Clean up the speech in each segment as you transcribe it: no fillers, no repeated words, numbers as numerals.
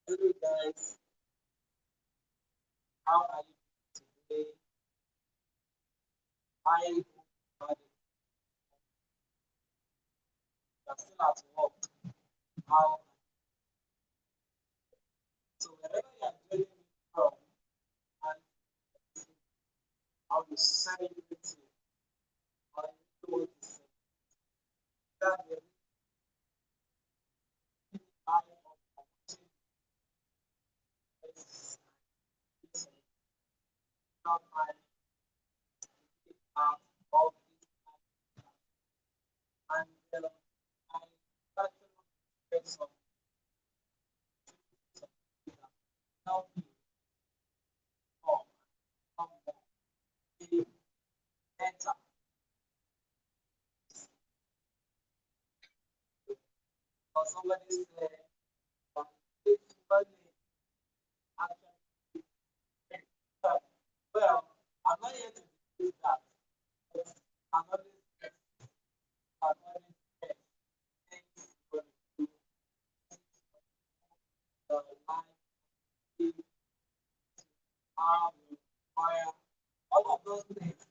Hello guys, how are you today? I hope you are still at work. How so wherever you are joining me from and how you celebrate it, or you know what to say. That the eye of watching this not my part of this and I started to get some help you come come more be better. Or somebody said that if money actually well, I'm not here to do that. But I'm always I'm always thanks for the life, the how you fire, all of those things.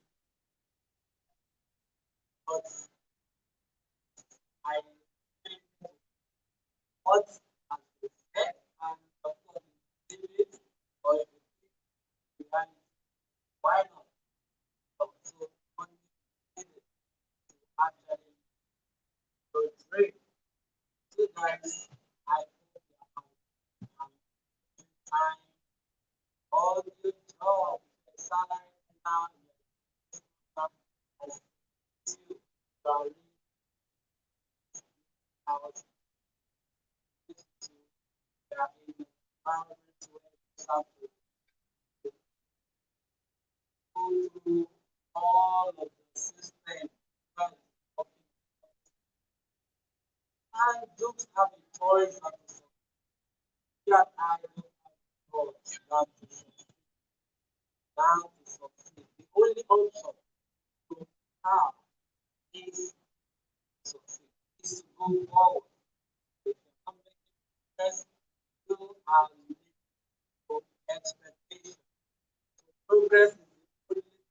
But I think what has been said and of course if you believe it or if you think behind it, why not? So money needed to actually portray. So guys, I hope you are having time all your job, your salary now, your income has you are living out to they are in an environment where you have to go through all of the system that is working and don't have a choice at the same that I don't have a choice than to succeed. The only option to have is to succeed, is to go forward. If you're not making progress, you are living for expectation. So progress is the only thing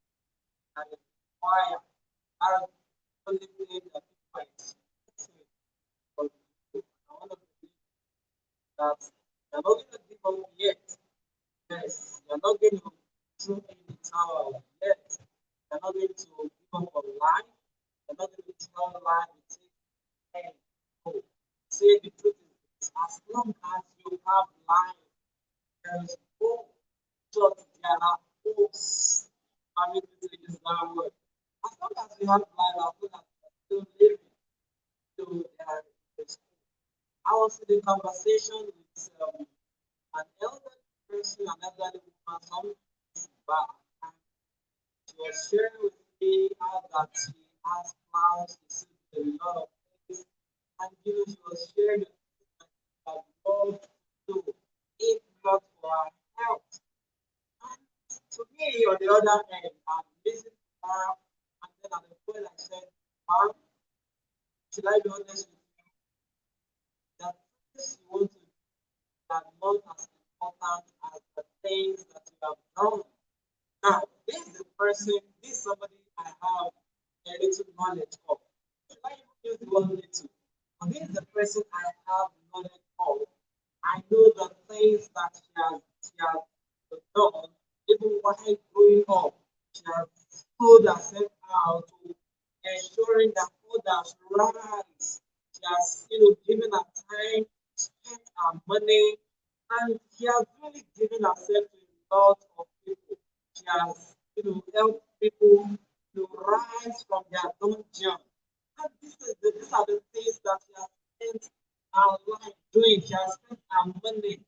that is required. Are the only thing that people are expecting from you. I want to believe that you're not going to give up yet. Yes, you're not going to throw in the towel yet. You're not going to give up on life. You're not going to tell life to take end. No. Say the truth is this, as long as you have life, there is hope. Just there are hopes. I mean, to use that word. As long as you have life, as long as you're still living, so there is hope. I was in a conversation with an elderly person, an elderly woman, some years back, and she was sharing with me how that she has plans to see a lot of things, and she was sharing with me that she had loved to do if not for her health. And to me, on the other hand, I'm listening to her, and then at the point I said, "Mom, should I be honest with you? That things you want to do are not as important as the things that you have done." Now, this is the person, this is somebody I have a little knowledge of. Should I even use the word little? But this is the person I have knowledge of. I know the things that she has done, even while growing up. She has stood herself out to ensuring that others rise. She has, given her time, spent her money, and she has really given herself to a lot of people. She has, helped people to rise from their dungeon. And these are the things that she has spent her life doing. She has spent her money.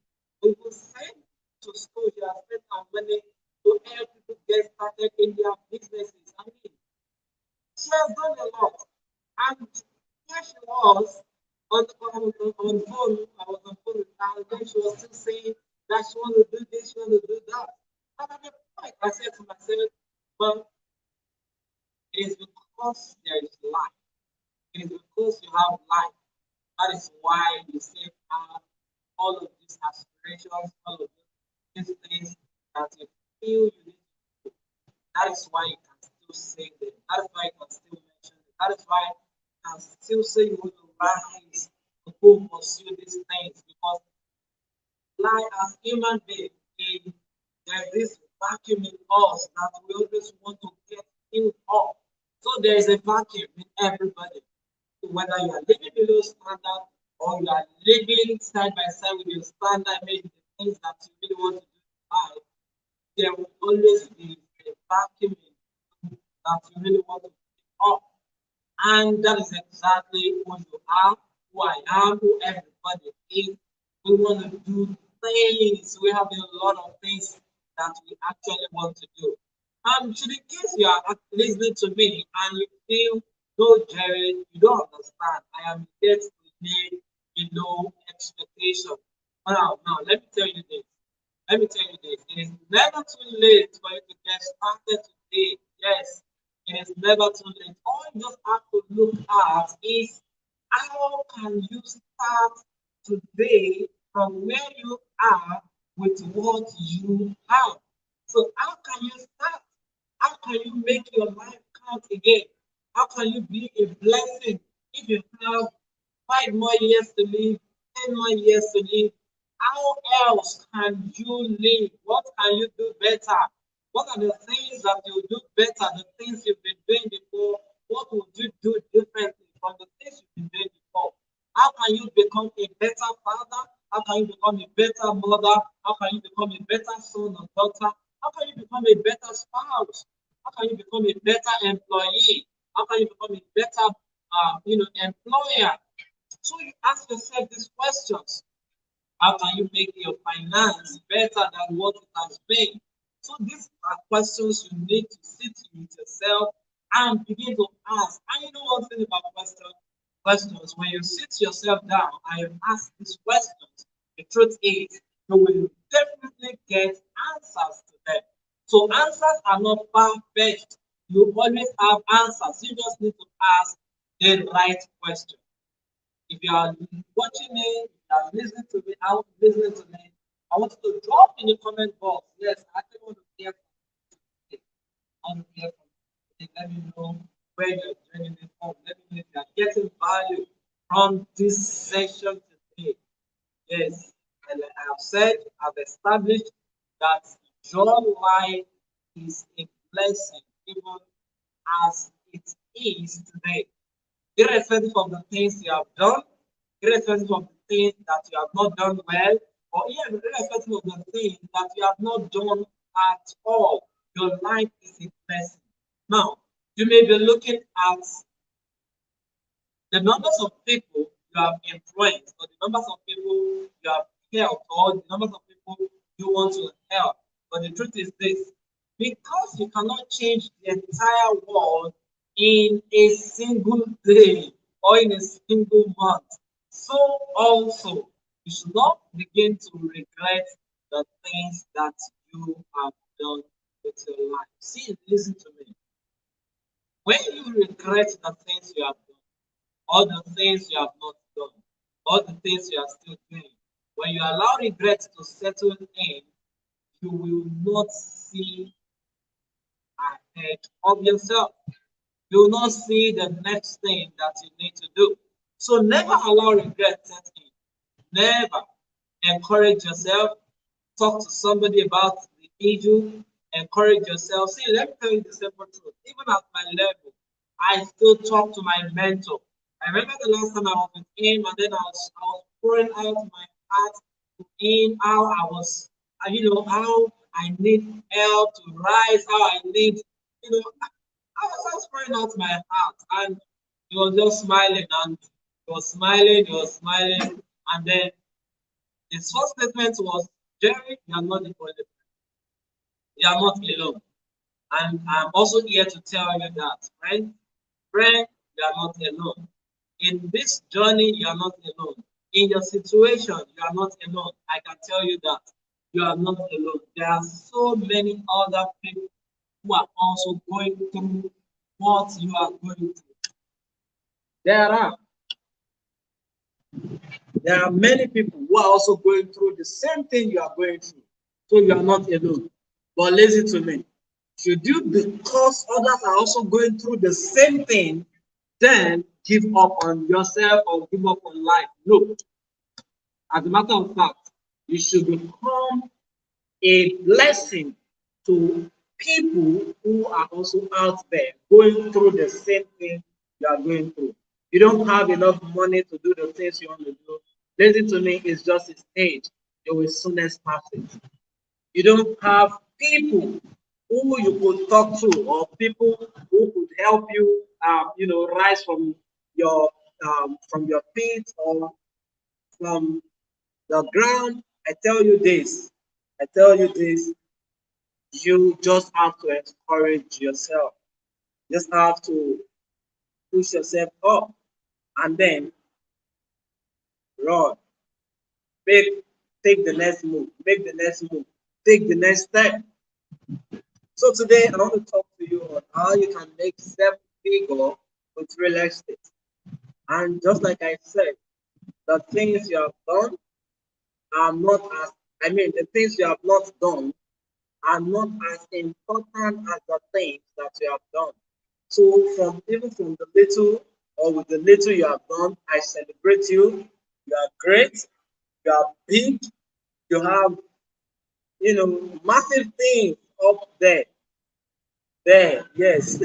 We will send to school. She has spent her money to help people get started in their businesses. I mean, she has done a lot. And here she was on phone. I was on phone with her, and then she was still saying that she want to do this, she want to do that. And at the point, I said to myself, well, it is because there is life. It is because you have life. That is why you still have all of these aspirations, all of these things that you feel you need to do. That is why you can still say them. That is why you can still mention them. That is why you can still say you want to rise to go pursue these things because like as human beings, there is this vacuum in us that we always want to get filled up. So there is a vacuum in everybody. So whether you are living below standard or you are living side by side with your standard, maybe the things that you really want to do in life, there will always be a vacuum in you that you really want to fill up. And that is exactly who you are, who I am, who everybody is. We want to do things. We have a lot of things that we actually want to do. So in case you are listening to me and you feel, no, Jared, you don't understand. I am yet to live below expectation. Now, let me tell you this. Let me tell you this. It is never too late for you to get started today. Yes, it is never too late. All you just have to look at is how can you start today from where you are with what you have. So how can you start? How can you make your life count again? How can you be a blessing if you have 5 more years to live, 10 more years to live? How else can you live? What can you do better? What are the things that you do better? The things you've been doing before? What would you do differently from the things you've been doing before? How can you become a better father? How can you become a better mother? How can you become a better son or daughter? How can you become a better spouse? How can you become a better employee? How can you become a better, employer? So you ask yourself these questions. How can you make your finance better than what it has been? So these are questions you need to sit with yourself and begin to ask. And you know one thing about questions, when you sit yourself down and you ask these questions, the truth is you will definitely get answers to them. So answers are not far-fetched. You always have answers. You just need to ask the right question. If you are watching me, if you are listening to me, out listening to me, I want you to drop in the comment box. Yes, I actually want to hear from you. I want to hear from you. Let me know where you're joining me from. Let me know if you are getting value from this session today. Yes, and I have said, I've established that your life is a blessing, even as it is today, irrespective of the things you have done, irrespective of the things that you have not done well, or even irrespective of the things that you have not done at all. Your life is a blessing. Now, you may be looking at the numbers of people you have influenced, or the numbers of people you have helped, or the numbers of people you want to help. But the truth is this, because you cannot change the entire world in a single day or in a single month, so also you should not begin to regret the things that you have done with your life. See, listen to me. When you regret the things you have done, all the things you have not done, all the things you are still doing. When you allow regret to settle in, you will not see ahead of yourself. You will not see the next thing that you need to do. So never allow regret set in. Never encourage yourself. Talk to somebody about the issue. Encourage yourself. See, let me tell you the simple truth. Even at my level, I still talk to my mentor. I remember the last time I was with him, and then I was pouring out my heart to him, how I was, how I need help to rise, how I need, I was pouring out my heart, and he was just smiling, and he was smiling, and then his first statement was, Jerry, you are not the only person. You are not alone. And I'm also here to tell you that, friend, you are not alone. In this journey, you are not alone. In your situation, you are not alone. I can tell you that you are not alone. There are so many other people who are also going through what you are going through. There are. There are many people who are also going through the same thing you are going through. So you are not alone. But listen to me. Should you, because others are also going through the same thing, then give up on yourself or give up on life? No. As a matter of fact, you should become a blessing to people who are also out there going through the same thing you are going through. You don't have enough money to do the things you want to do. Listen to me, it's just a stage. You will soon pass it. You don't have people who you could talk to or people who could help you, rise from your pit or from the ground. I tell you this. I tell you this. You just have to encourage yourself. Just have to push yourself up and then run. Make take the next move. Make the next move. Take the next step. So today I want to talk to you on how you can make seven-figure with real estate. And just like I said, the things you have done are not as the things you have not done are not as important as the things that you have done. So from the little or with the little you have done, I celebrate you. You are great. You are big. You have massive things up there. There, yes.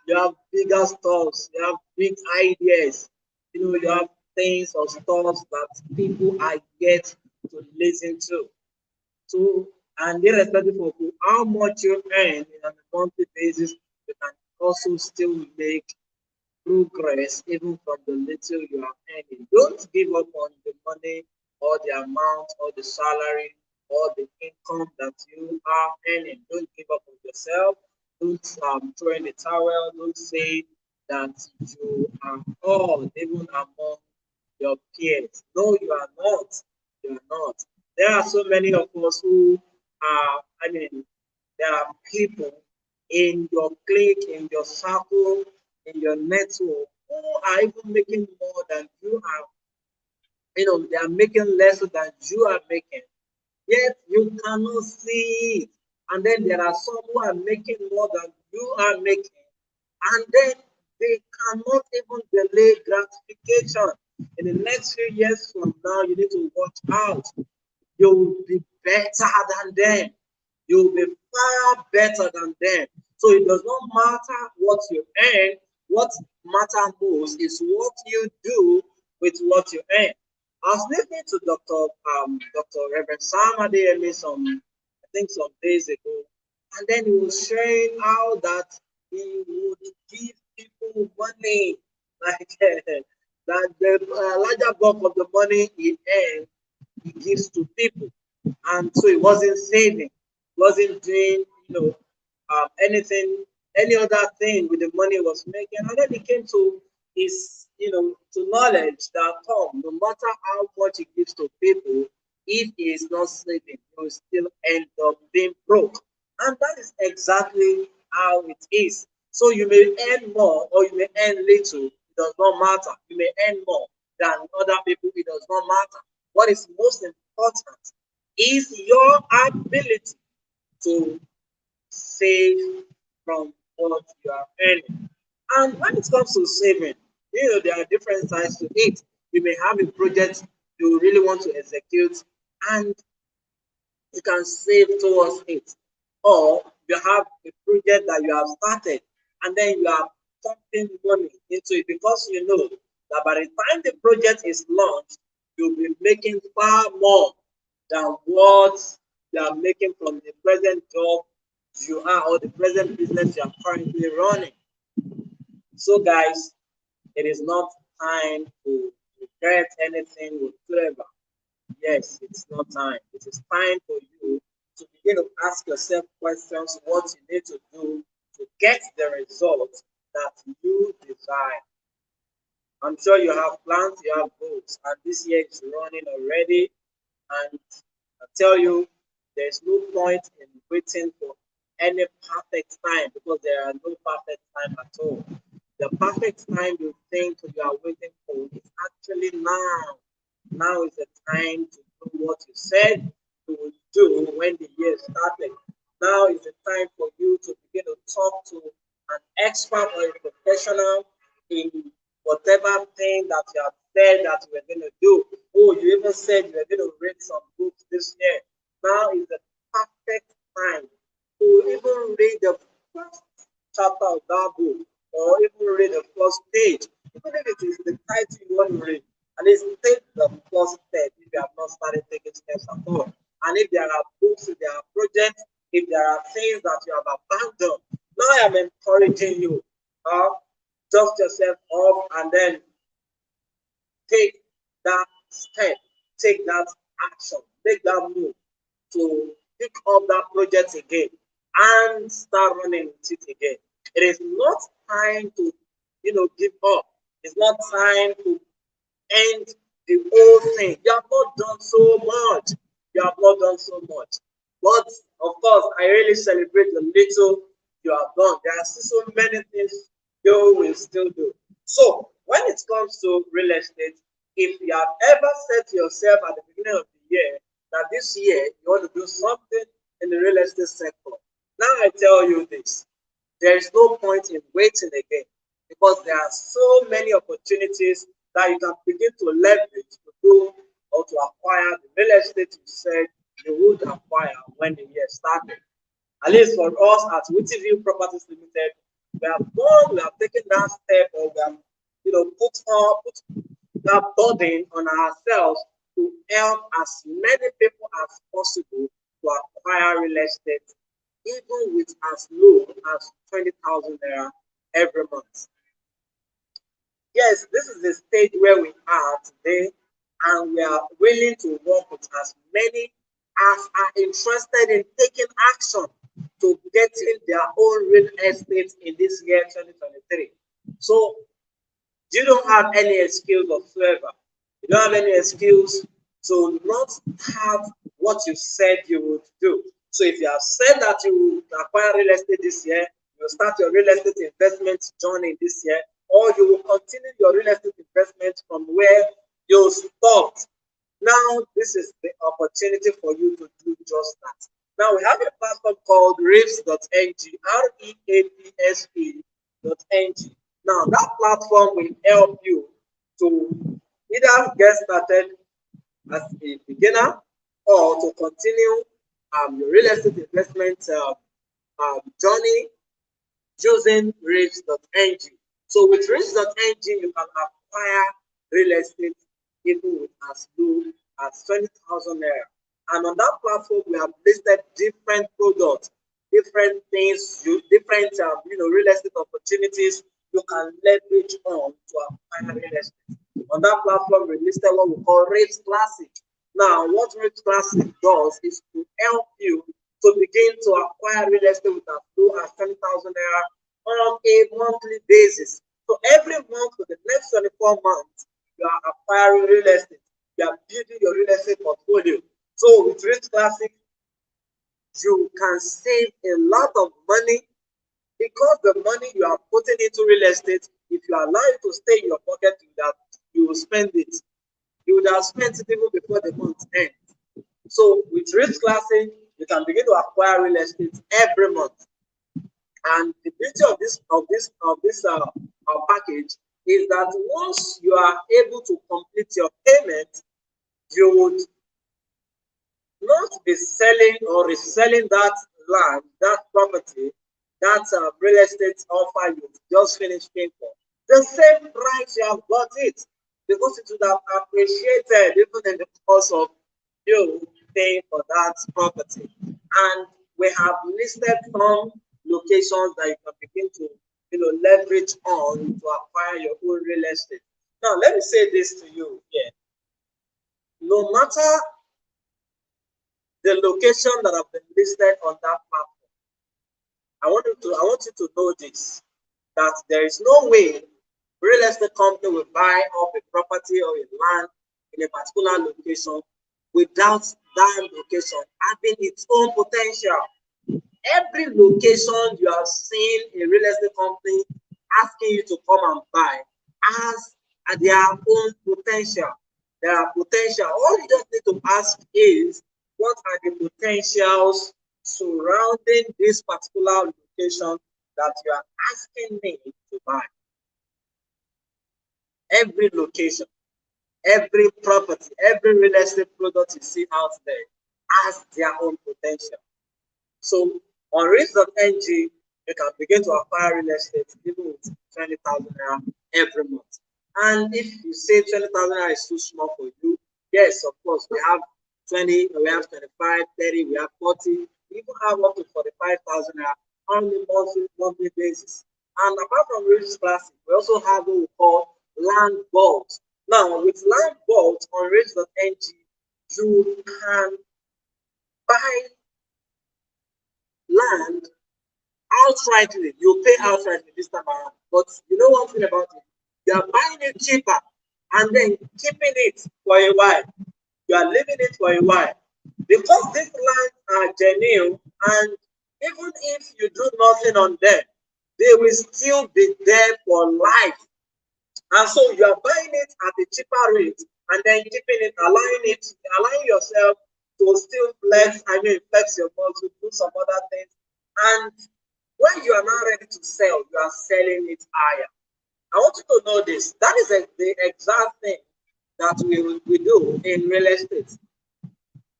You have bigger stuffs. You have big ideas. You have things or stuffs that people are yet to listen to. So, and irrespective of how much you earn on a monthly basis, you can also still make progress even from the little you are earning. Don't give up on the money or the amount or the salary or the income that you are earning. Don't give up on yourself. Don't throw in the towel. Don't say that you are all even among your peers. No, you are not. You are not. There are so many of us who are, there are people in your clique, in your circle, in your network who are even making more than you are. They are making less than you are making. Yet you cannot see it. And then there are some who are making more than you are making. And then they cannot even delay gratification. In the next few years from now, you need to watch out. You will be better than them. You will be far better than them. So it does not matter what you earn. What matters most is what you do with what you earn. I was listening to Dr. Reverend Sam Adeyemi I think some days ago, and then he was sharing how that he would give people money, like that the larger bulk of the money he earned he gives to people, and so he wasn't saving, wasn't doing anything, any other thing with the money he was making, and then he came to his to knowledge that no matter how much he gives to people, if he is not saving, he will still end up being broke, and that is exactly how it is. So you may earn more or you may earn little, it does not matter. You may earn more than other people, it does not matter. What is most important is your ability to save from what you are earning. And when it comes to saving, there are different sides to it. You may have a project you really want to execute and you can save towards it. Or you have a project that you have started and then you are pumping money into it because you know that by the time the project is launched, you'll be making far more than what you are making from the present job you are or the present business you are currently running. So, guys, it is not time to regret anything whatsoever. Yes, it's not time. It is time for you to begin to ask yourself questions what you need to do to get the results that you desire. I'm sure you have plans, you have goals, and this year is running already. And I tell you, there's no point in waiting for any perfect time because there are no perfect time at all. The perfect time you think you are waiting for is actually now is the time to do what you said you would do when the year started. Now is the time for you to begin to talk to an expert or a professional in whatever thing that you have said that you were going to do. Oh, you even said you were going to read some books this year. Now is the perfect time to even read the first chapter of that book or even read the first page. Even if it is the title you want to read, at least take the first step if you have not started taking steps at all. And if there are books, if there are projects, if there are things that you have abandoned, now I am encouraging you. Dust yourself off and then take that step, take that action, make that move to pick up that project again and start running with it again. It is not time to, give up. It's not time to end the whole thing. You have not done so much. You have not done so much. But of course, I really celebrate the little you have done. There are still so many things you will still do. So when it comes to real estate, if you have ever said to yourself at the beginning of the year that this year you want to do something in the real estate sector, now I tell you this, there is no point in waiting again because there are so many opportunities that you can begin to leverage to do or to acquire the real estate you said you would acquire when the year started. At least for us at Witiview Properties Limited, we have taken that step, or we have, put that burden on ourselves to help as many people as possible to acquire real estate, even with as low as 20,000 naira every month. Yes, this is the stage where we are today, and we are willing to work with as many as are interested in taking action to getting their own real estate in this year 2023. So you don't have any excuse whatsoever. You don't have any excuse to not have what you said you would do. So if you have said that you will acquire real estate this year, you will start your real estate investment journey this year, or you will continue your real estate investment from where you stopped. Now, this is the opportunity for you to do just that. Now, we have a platform called reapse.ng, reapse.ng. Now, that platform will help you to either get started as a beginner or to continue your real estate investment journey using reapse.ng. So with reapse.ng, you can acquire real estate even with as low as 20,000 naira. And on that platform, we have listed different products, different things, different real estate opportunities you can leverage on to acquire real estate. On that platform, we listed what we call Rates Classic. Now, what Rates Classic does is to help you to begin to acquire real estate with as low as 10,000 naira on a monthly basis. So every month for the next 24 months, you are acquiring real estate. You are building your real estate portfolio. So with Rates Classic, you can save a lot of money because the money you are putting into real estate, if you allow it to stay in your pocket, you will spend it. You would have spent it even before the month ends. So with Rates Classic, you can begin to acquire real estate every month. And the beauty of this package is that once you are able to complete your payment, you would not be selling or reselling that land, that property, that real estate offer you just finished paying for. The same price you have got it, because it would have appreciated even in the course of you paying for that property. And we have listed some locations that you can begin to leverage on to acquire your own real estate. Now let me say this to you here. No matter the location that have been listed on that platform, I want you to know this, that there is no way real estate company will buy up a property or a land in a particular location without that location having its own potential. Every location you have seen a real estate company asking you to come and buy has at their own potential. There are potential. All you just need to ask is, what are the potentials surrounding this particular location that you are asking me to buy? Every location, every property, every real estate product you see out there has their own potential. So on Rich.ng, you can begin to acquire real estate even with 20,000 naira every month. And if you say 20,000 naira is too small for you, yes, of course, we have 20, we have 25, 30, we have 40, we even have up to 45,000 naira on a monthly basis. And apart from Rich Classic, we also have what we call land vault. Now, with land vault on Rich.ng, you can buy land outrightly. You pay outrightly this time around. But you know one thing about it? You are buying it cheaper and then keeping it for a while. You are leaving it for a while. Because these lands are genuine, and even if you do nothing on them, they will still be there for life. And so you are buying it at a cheaper rate and then keeping it, allowing yourself to still flex your muscle, do some other things. And when you are now ready to sell, you are selling it higher. I want you to know this. That is the exact thing that we do in real estate.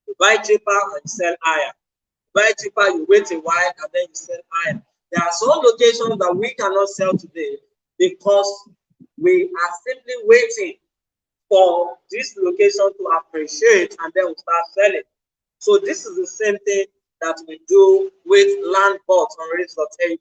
You buy cheaper and sell higher. You buy cheaper, you wait a while, and then you sell higher. There are some locations that we cannot sell today because we are simply waiting for this location to appreciate, and then we'll start selling. So this is the same thing that we do with land vault on Rich.ng.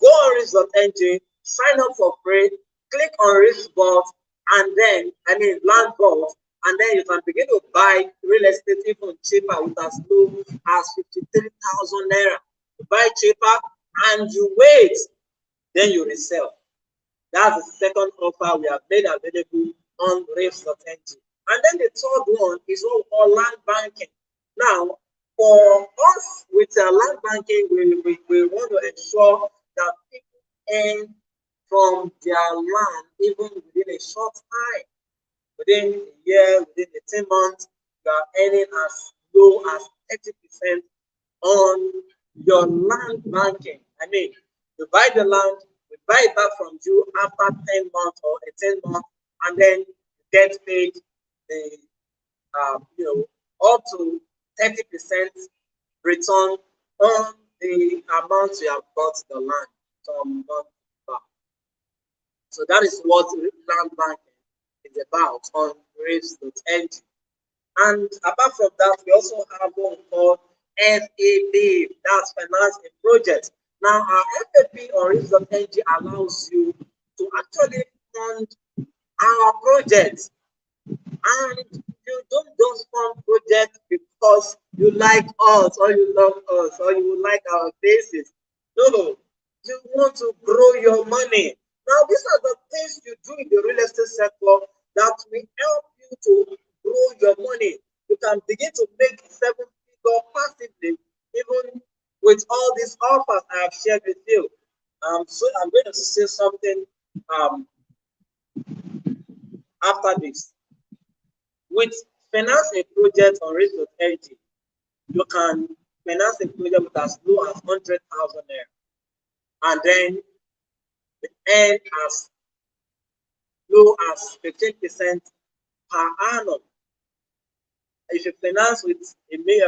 Go on Rich.ng, sign up for free, click on Rich vault, and then land vault, and then you can begin to buy real estate even cheaper with as low as 53,000 naira. You buy cheaper and you wait, then you resell. That's the second offer we have made available on Rich.ng. And then the third one is what we call land banking. Now, for us with land banking, we want to ensure that people earn from their land even within a short time. Within a year, within 18 months, you are earning as low as 30% on your land banking. You buy the land, we buy it back from you after 10 months or 18 months, and then you get paid the up to 30% return on the amount you have bought the land some months back. So that is what land banking is about on Rich.ng. And apart from that, we also have what we call FAP, that's Finance a Project. Now, our FAP on Rich.ng allows you to actually fund our projects. And you don't just fund projects because you like us or you love us or you like our faces. No, you want to grow your money. Now, these are the things you do in the real estate sector that will help you to grow your money. You can begin to make 7-figure passively, even with all these offers I have shared with you. So I'm going to say something after this. With Finance a Project on Rich.ng, you can finance a project with as low as 100,000 naira, and then earn as low as 15% per annum. If you finance with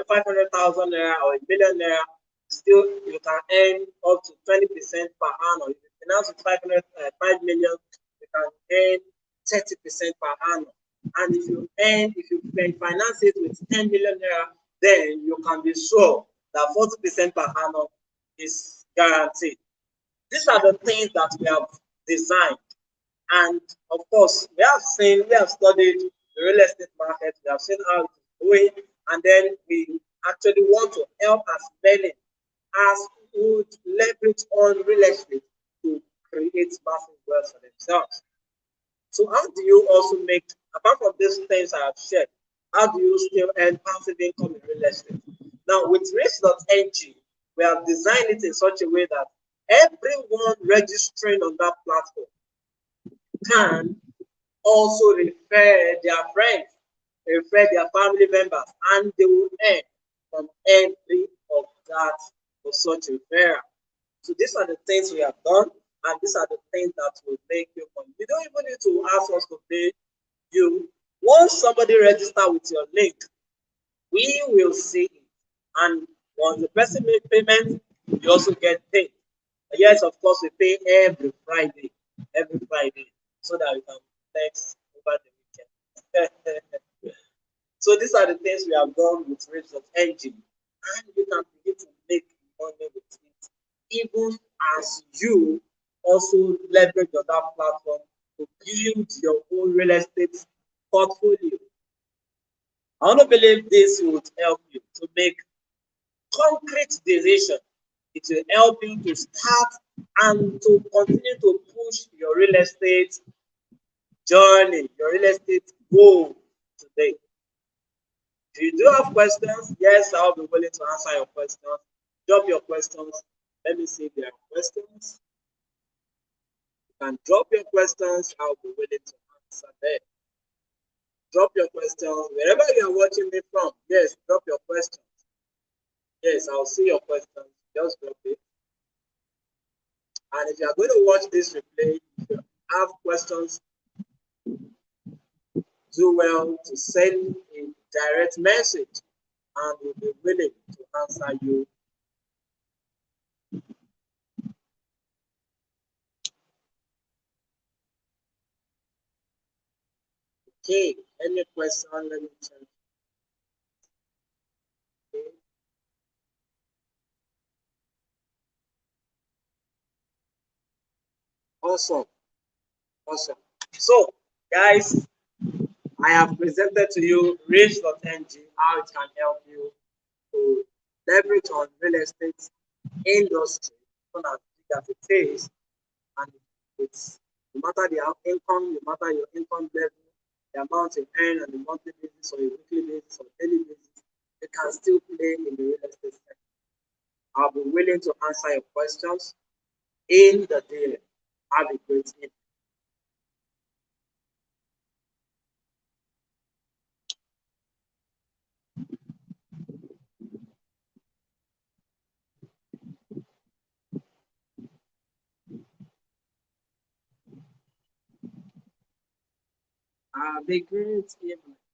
500,000 naira or 1,000,000 naira, still you can earn up to 20% per annum. If you finance with 5 million, you can earn 30% per annum. And if you finance it with 10 million naira, then you can be sure that 40% per annum is guaranteed. These are the things that we have designed. And of course, we have studied the real estate market, we have seen how it's going, and then we actually want to help as many as would leverage on real estate to create massive wealth for themselves. So how do you also make, apart from these things I have shared, how do you still earn passive income in real estate? Now with Rich.ng, we have designed it in such a way that everyone registering on that platform can also refer their friends, refer their family members, and they will earn from every of that for such referral. So these are the things we have done, and these are the things that will make you money. You don't even need to ask us to pay you. Once somebody register with your link, we will see it. And once the person make payment, we also get paid. Yes, of course, we pay every Friday, so that we can flex over the weekend. So these are the things we have done with Rich.ng, and you can begin to make money with it, even as you also leverage on that platform to build your own real estate portfolio. I want to believe this would help you to make concrete decision. It will help you to start and to continue to push your real estate journey, your real estate goal today. If you do have questions, yes, I'll be willing to answer your questions. Drop your questions. Let me see if there are questions. You can drop your questions. I'll be willing to answer them. Drop your questions wherever you are watching me from. Yes, drop your questions. Yes, I'll see your questions. Just drop it. And if you are going to watch this replay, if you have questions, do well to send a direct message and we'll be willing to answer you. Okay, any question? Let me check. Okay. Awesome, awesome. So, guys, I have presented to you Rich.ng, how it can help you to leverage on real estate industry, even as big as it is, and it's no matter the income, no matter your income level, the amount you earn on a monthly basis or a weekly basis or daily basis, you can still play in the real estate sector. I'll be willing to answer your questions in the day. Have a great evening. Have a great evening.